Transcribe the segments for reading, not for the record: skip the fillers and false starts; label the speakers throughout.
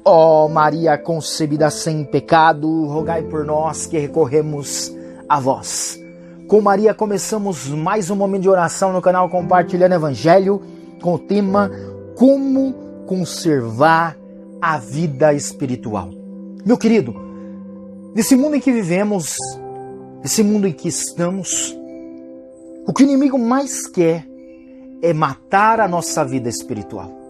Speaker 1: Ó Maria concebida sem pecado, rogai por nós que recorremos a vós. Com Maria começamos mais um momento de oração no canal Compartilhando Evangelho com o tema Como conservar a vida espiritual. Meu querido, nesse mundo em que vivemos, nesse mundo em que estamos, o que o inimigo mais quer é matar a nossa vida espiritual.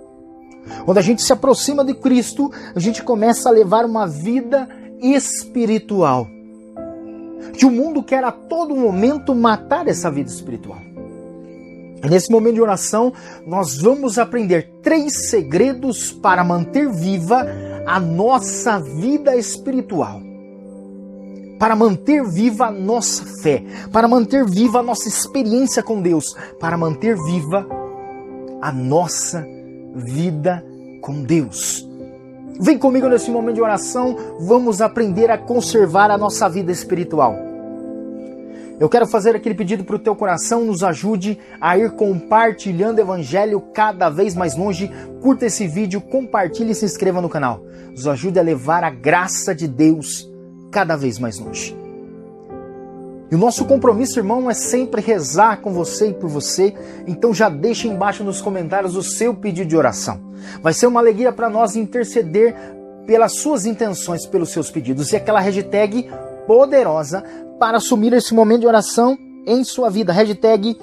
Speaker 1: Quando a gente se aproxima de Cristo, a gente começa a levar uma vida espiritual. Que o mundo quer a todo momento matar essa vida espiritual. E nesse momento de oração, nós vamos aprender 3 segredos para manter viva a nossa vida espiritual. Para manter viva a nossa fé, para manter viva a nossa experiência com Deus, para manter viva a nossa vida com Deus. Vem comigo nesse momento de oração, vamos aprender a conservar a nossa vida espiritual. Eu quero fazer aquele pedido para o teu coração, nos ajude a ir compartilhando o Evangelho cada vez mais longe. Curta esse vídeo, compartilhe e se inscreva no canal. Nos ajude a levar a graça de Deus cada vez mais longe. E o nosso compromisso, irmão, é sempre rezar com você e por você. Então já deixa embaixo nos comentários o seu pedido de oração. Vai ser uma alegria para nós interceder pelas suas intenções, pelos seus pedidos. E aquela hashtag poderosa para assumir esse momento de oração em sua vida. Hashtag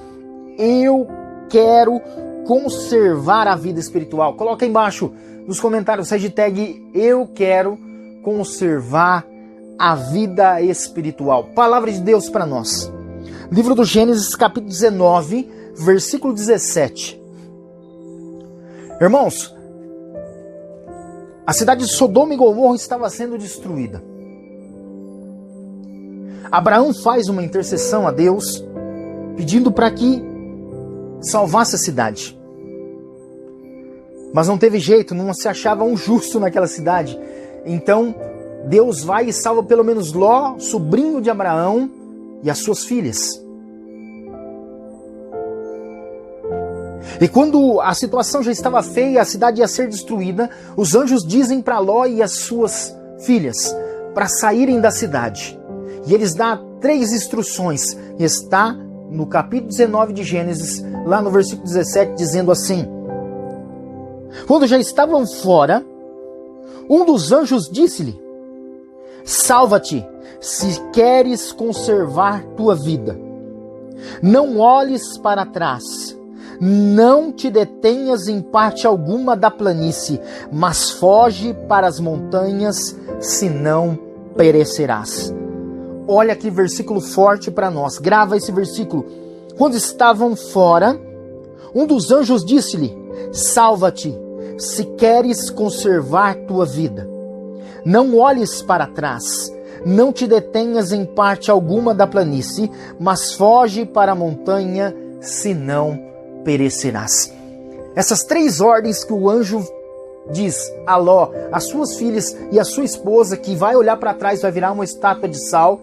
Speaker 1: eu quero conservar a vida espiritual. Coloca aí embaixo nos comentários hashtag eu quero conservar a vida espiritual. Palavra de Deus para nós. Livro do Gênesis, capítulo 19, versículo 17. Irmãos, a cidade de Sodoma e Gomorra estava sendo destruída. Abraão faz uma intercessão a Deus, pedindo para que salvasse a cidade. Mas não teve jeito, não se achava um justo naquela cidade. Então Deus vai e salva pelo menos Ló, sobrinho de Abraão, e as suas filhas. E quando a situação já estava feia, a cidade ia ser destruída, os anjos dizem para Ló e as suas filhas para saírem da cidade. E eles dão 3 instruções. Está no capítulo 19 de Gênesis, lá no versículo 17, dizendo assim: quando já estavam fora, um dos anjos disse-lhe: salva-te, se queres conservar tua vida. Não olhes para trás, não te detenhas em parte alguma da planície, mas foge para as montanhas, senão perecerás. Olha que versículo forte para nós, grava esse versículo. Quando estavam fora, um dos anjos disse-lhe: salva-te, se queres conservar tua vida. Não olhes para trás, não te detenhas em parte alguma da planície, mas foge para a montanha, senão perecerás. Essas 3 ordens que o anjo diz a Ló, as suas filhas e a sua esposa, que vai olhar para trás, vai virar uma estátua de sal.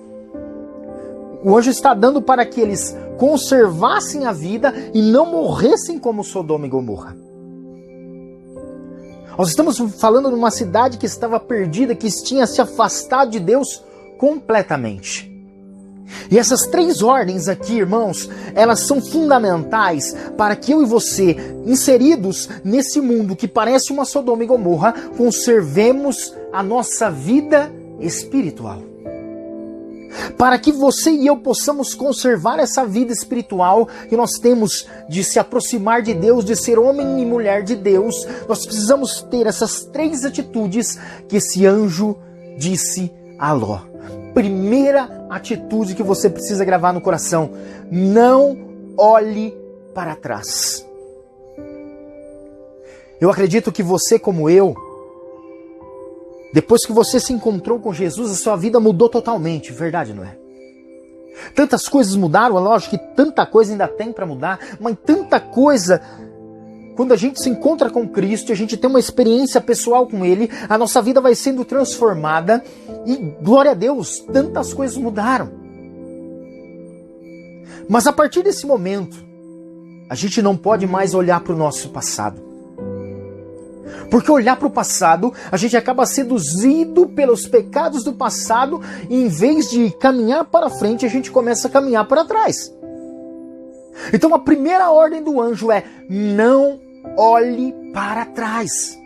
Speaker 1: O anjo está dando para que eles conservassem a vida e não morressem como Sodoma e Gomorra. Nós estamos falando de uma cidade que estava perdida, que tinha se afastado de Deus completamente. E essas 3 ordens aqui, irmãos, elas são fundamentais para que eu e você, inseridos nesse mundo que parece uma Sodoma e Gomorra, conservemos a nossa vida espiritual. Para que você e eu possamos conservar essa vida espiritual que nós temos de se aproximar de Deus, de ser homem e mulher de Deus, nós precisamos ter essas 3 atitudes que esse anjo disse a Ló. Primeira atitude que você precisa gravar no coração: não olhe para trás. Eu acredito que você, como eu, depois que você se encontrou com Jesus, a sua vida mudou totalmente, verdade, não é? Tantas coisas mudaram, é lógico que tanta coisa ainda tem para mudar, mas tanta coisa, quando a gente se encontra com Cristo, a gente tem uma experiência pessoal com Ele, a nossa vida vai sendo transformada e, glória a Deus, tantas coisas mudaram. Mas a partir desse momento, a gente não pode mais olhar para o nosso passado. Porque olhar para o passado, a gente acaba seduzido pelos pecados do passado e em vez de caminhar para frente, a gente começa a caminhar para trás. Então a primeira ordem do anjo é: não olhe para trás.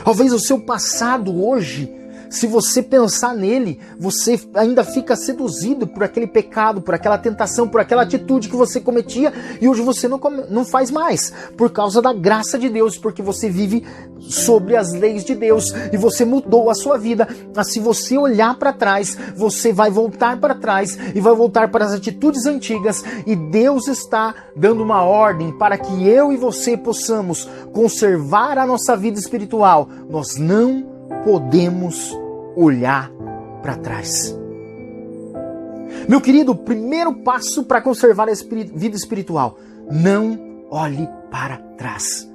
Speaker 1: Talvez o seu passado hoje, se você pensar nele, você ainda fica seduzido por aquele pecado, por aquela tentação, por aquela atitude que você cometia e hoje você não faz mais, por causa da graça de Deus, porque você vive sobre as leis de Deus e você mudou a sua vida. Mas se você olhar para trás, você vai voltar para trás e vai voltar para as atitudes antigas, e Deus está dando uma ordem para que eu e você possamos conservar a nossa vida espiritual. Nós não podemos olhar para trás. Meu querido, o primeiro passo para conservar a vida espiritual: não olhe para trás.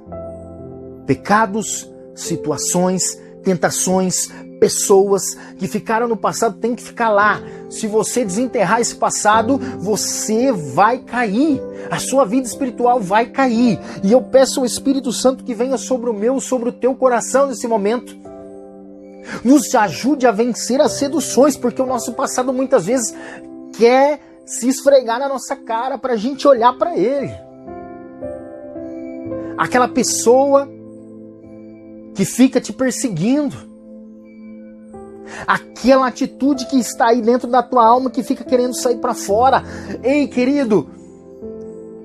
Speaker 1: Pecados, situações, tentações, pessoas que ficaram no passado têm que ficar lá. Se você desenterrar esse passado, você vai cair. A sua vida espiritual vai cair. E eu peço ao Espírito Santo que venha sobre o meu, sobre o teu coração nesse momento. Nos ajude a vencer as seduções, porque o nosso passado muitas vezes quer se esfregar na nossa cara para a gente olhar para ele. Aquela pessoa que fica te perseguindo, aquela atitude que está aí dentro da tua alma que fica querendo sair para fora. Ei, querido,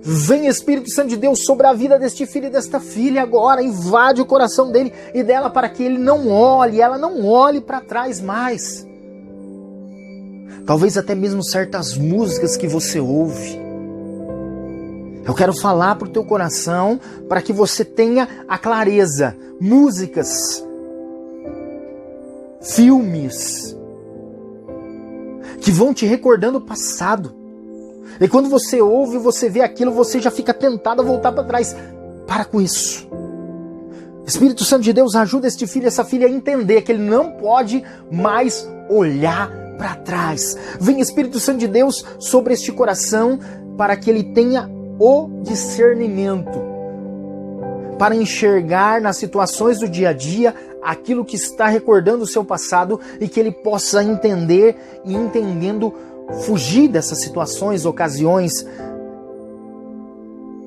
Speaker 1: vem Espírito Santo de Deus sobre a vida deste filho e desta filha agora, invade o coração dele e dela para que ele não olhe, ela não olhe para trás mais. Talvez até mesmo certas músicas que você ouve. Eu quero falar para o teu coração para que você tenha a clareza. Músicas, filmes que vão te recordando o passado. E quando você ouve, você vê aquilo, você já fica tentado a voltar para trás. Para com isso. Espírito Santo de Deus, ajuda este filho e essa filha a entender que ele não pode mais olhar para trás. Vem Espírito Santo de Deus sobre este coração para que ele tenha o discernimento para enxergar nas situações do dia a dia aquilo que está recordando o seu passado e que ele possa entender e entendendo fugir dessas situações, ocasiões,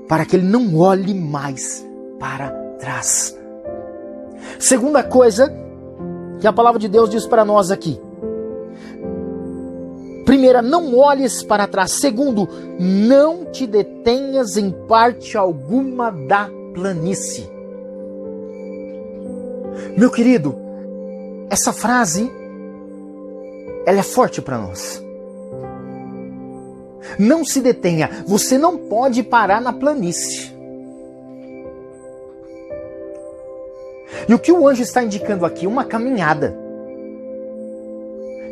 Speaker 1: para que ele não olhe mais para trás. Segunda coisa que a palavra de Deus diz para nós aqui. Primeira, não olhes para trás. Segundo, não te detenhas em parte alguma da planície. Meu querido, essa frase, ela é forte para nós. Não se detenha. Você não pode parar na planície. E o que o anjo está indicando aqui? Uma caminhada.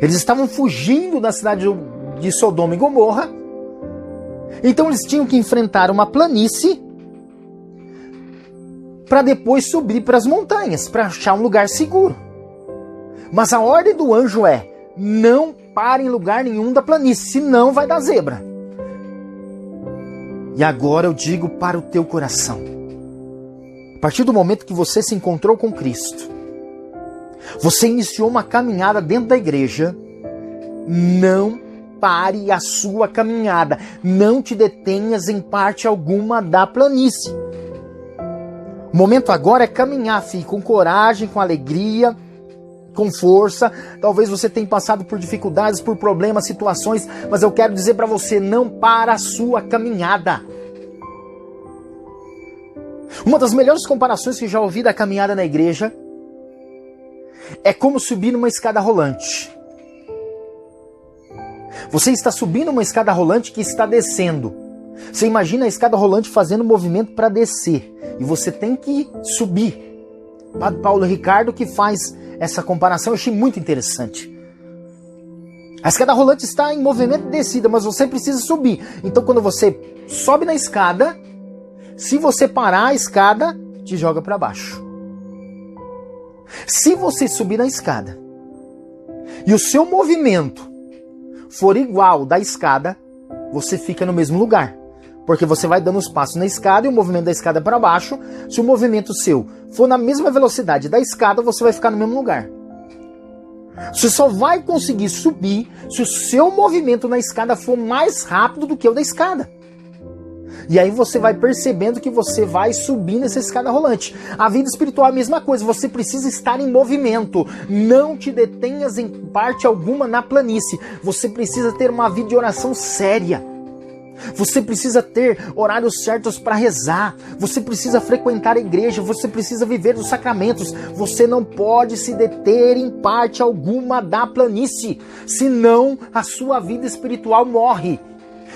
Speaker 1: Eles estavam fugindo da cidade de Sodoma e Gomorra. Então eles tinham que enfrentar uma planície para depois subir para as montanhas, para achar um lugar seguro. Mas a ordem do anjo é: não pare em lugar nenhum da planície, senão vai dar zebra. E agora eu digo para o teu coração: a partir do momento que você se encontrou com Cristo, você iniciou uma caminhada dentro da igreja, não pare a sua caminhada, não te detenhas em parte alguma da planície. O momento agora é caminhar, filho, com coragem, com alegria, com força. Talvez você tenha passado por dificuldades, por problemas, situações, mas eu quero dizer para você: não para a sua caminhada. Uma das melhores comparações que já ouvi da caminhada na igreja é como subir numa escada rolante. Você está subindo uma escada rolante que está descendo. Você imagina a escada rolante fazendo movimento para descer. E você tem que subir. O Padre Paulo Ricardo que faz essa comparação, eu achei muito interessante. A escada rolante está em movimento de descida, mas você precisa subir. Então quando você sobe na escada, se você parar a escada, te joga para baixo. Se você subir na escada e o seu movimento for igual da escada, você fica no mesmo lugar. Porque você vai dando os passos na escada e o movimento da escada é para baixo. Se o movimento seu for na mesma velocidade da escada, você vai ficar no mesmo lugar. Você só vai conseguir subir se o seu movimento na escada for mais rápido do que o da escada. E aí você vai percebendo que você vai subindo essa escada rolante. A vida espiritual é a mesma coisa, você precisa estar em movimento. Não te detenhas em parte alguma na planície. Você precisa ter uma vida de oração séria. Você precisa ter horários certos para rezar. Você precisa frequentar a igreja. Você precisa viver os sacramentos. Você não pode se deter em parte alguma da planície, senão a sua vida espiritual morre.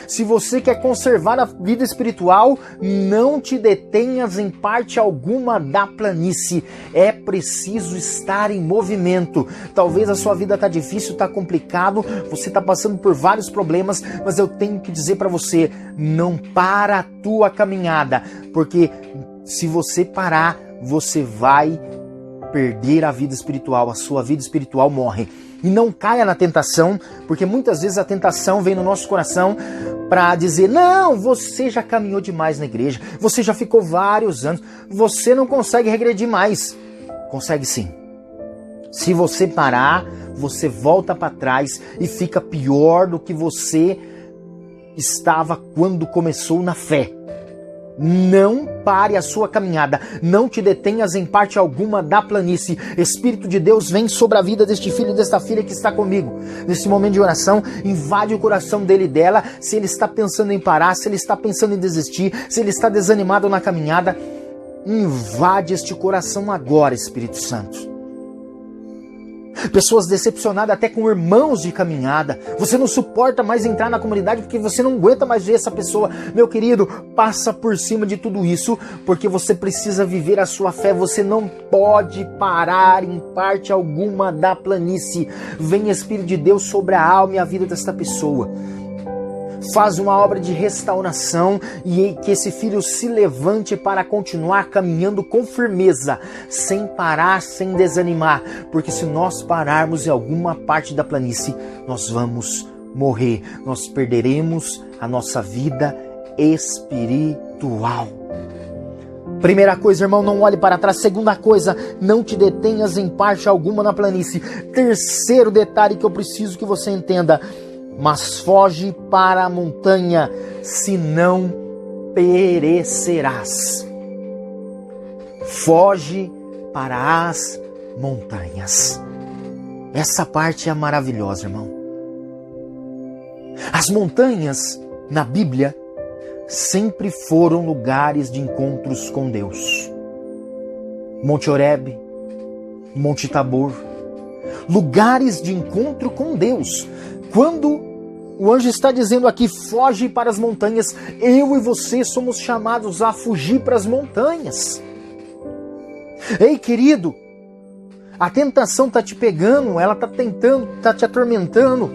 Speaker 1: Se você quer conservar a vida espiritual, não te detenhas em parte alguma da planície. É preciso estar em movimento. Talvez a sua vida está difícil, está complicado, você está passando por vários problemas, mas eu tenho que dizer para você, não para a tua caminhada, porque se você parar, você vai perder a vida espiritual, a sua vida espiritual morre. E não caia na tentação, porque muitas vezes a tentação vem no nosso coração para dizer, não, você já caminhou demais na igreja, você já ficou vários anos, você não consegue regredir mais. Consegue sim. Se você parar, você volta para trás e fica pior do que você estava quando começou na fé. Não pare a sua caminhada, não te detenhas em parte alguma da planície. Espírito de Deus vem sobre a vida deste filho e desta filha que está comigo. Nesse momento de oração, invade o coração dele e dela. Se ele está pensando em parar, se ele está pensando em desistir, se ele está desanimado na caminhada, invade este coração agora, Espírito Santo. Pessoas decepcionadas até com irmãos de caminhada. Você não suporta mais entrar na comunidade porque você não aguenta mais ver essa pessoa. Meu querido, passa por cima de tudo isso, porque você precisa viver a sua fé. Você não pode parar em parte alguma da planície. Vem Espírito de Deus sobre a alma e a vida desta pessoa. Faz uma obra de restauração e que esse filho se levante para continuar caminhando com firmeza, sem parar, sem desanimar, porque se nós pararmos em alguma parte da planície, nós vamos morrer, nós perderemos a nossa vida espiritual. Primeira coisa, irmão, não olhe para trás. Segunda coisa, não te detenhas em parte alguma na planície. Terceiro detalhe que eu preciso que você entenda, mas foge para a montanha, senão perecerás. Foge para as montanhas. Essa parte é maravilhosa, irmão. As montanhas, na Bíblia, sempre foram lugares de encontros com Deus. Monte Horebe, Monte Tabor, lugares de encontro com Deus. Quando o anjo está dizendo aqui, foge para as montanhas, eu e você somos chamados a fugir para as montanhas. Ei, querido, a tentação está te pegando, ela está tentando, está te atormentando,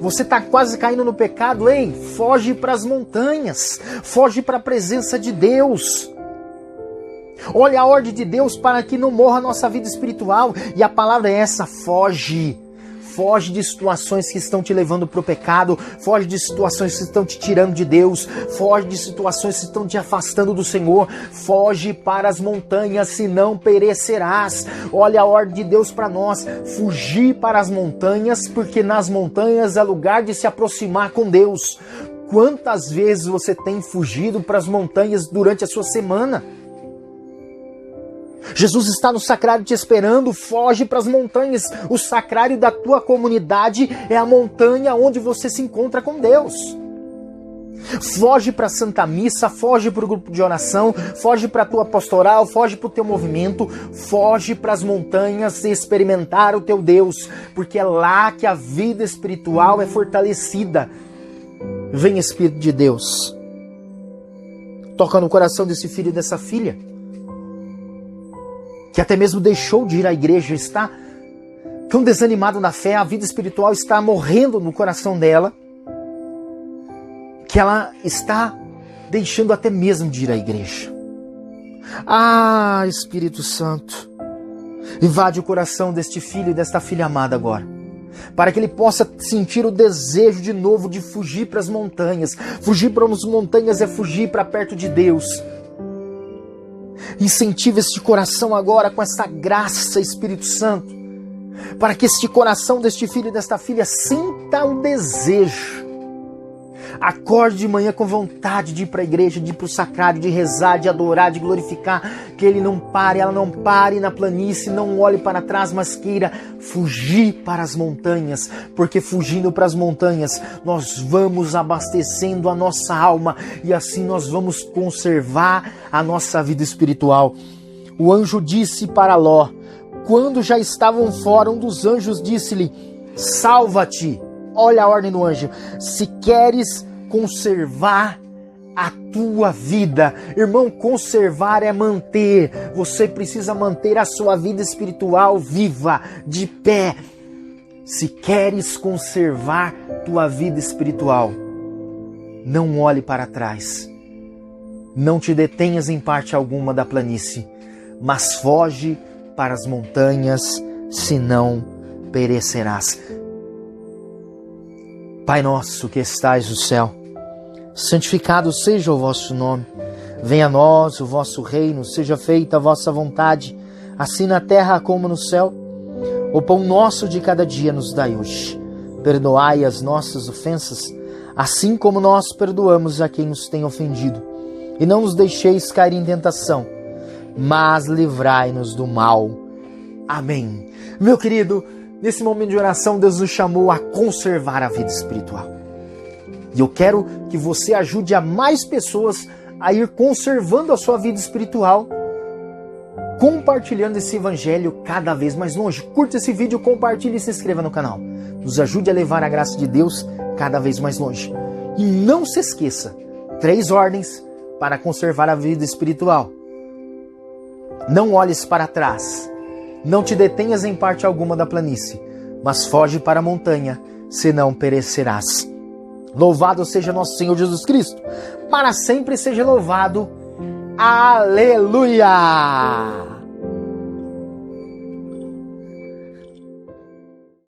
Speaker 1: você está quase caindo no pecado. Ei, foge para as montanhas, foge para a presença de Deus. Olha a ordem de Deus para que não morra a nossa vida espiritual, e a palavra é essa, foge. Foge de situações que estão te levando para o pecado, foge de situações que estão te tirando de Deus, foge de situações que estão te afastando do Senhor, foge para as montanhas, senão perecerás. Olha a ordem de Deus para nós, fugir para as montanhas, porque nas montanhas é lugar de se aproximar com Deus. Quantas vezes você tem fugido para as montanhas durante a sua semana? Jesus está no sacrário te esperando, foge para as montanhas. O sacrário da tua comunidade é a montanha onde você se encontra com Deus. Foge para a Santa Missa, foge para o grupo de oração, foge para a tua pastoral, foge para o teu movimento, foge para as montanhas experimentar o teu Deus, porque é lá que a vida espiritual é fortalecida. Vem Espírito de Deus, toca no coração desse filho e dessa filha, que até mesmo deixou de ir à igreja, está tão desanimado na fé, a vida espiritual está morrendo no coração dela, que ela está deixando até mesmo de ir à igreja. Ah, Espírito Santo, invade o coração deste filho e desta filha amada agora. para que ele possa sentir o desejo de novo de fugir para as montanhas. Fugir para as montanhas é fugir para perto de Deus. Incentiva este coração agora com essa graça, Espírito Santo, para que este coração deste filho e desta filha sinta o desejo. Acorde de manhã com vontade de ir para a igreja, de ir para o sacrário, de rezar, de adorar, de glorificar. Que ele não pare, ela não pare na planície, não olhe para trás, mas queira fugir para as montanhas. Porque fugindo para as montanhas, nós vamos abastecendo a nossa alma e assim nós vamos conservar a nossa vida espiritual. O anjo disse para Ló, quando já estavam fora, um dos anjos disse-lhe, salva-te. Olha a ordem do anjo. Se queres conservar a tua vida. Irmão, conservar é manter. Você precisa manter a sua vida espiritual viva, de pé. Se queres conservar tua vida espiritual, não olhe para trás. Não te detenhas em parte alguma da planície, mas foge para as montanhas, senão perecerás. Pai nosso que estais no céu, santificado seja o vosso nome. Venha a nós o vosso reino, seja feita a vossa vontade, assim na terra como no céu. O pão nosso de cada dia nos dai hoje. Perdoai as nossas ofensas, assim como nós perdoamos a quem nos tem ofendido. E não nos deixeis cair em tentação, mas livrai-nos do mal. Amém. Meu querido, nesse momento de oração, Deus nos chamou a conservar a vida espiritual. E eu quero que você ajude a mais pessoas a ir conservando a sua vida espiritual, compartilhando esse evangelho cada vez mais longe. Curta esse vídeo, compartilhe e se inscreva no canal. Nos ajude a levar a graça de Deus cada vez mais longe. E não se esqueça, 3 ordens para conservar a vida espiritual. Não olhes para trás. Não te detenhas em parte alguma da planície, mas foge para a montanha, senão perecerás. Louvado seja nosso Senhor Jesus Cristo, para sempre seja louvado. Aleluia!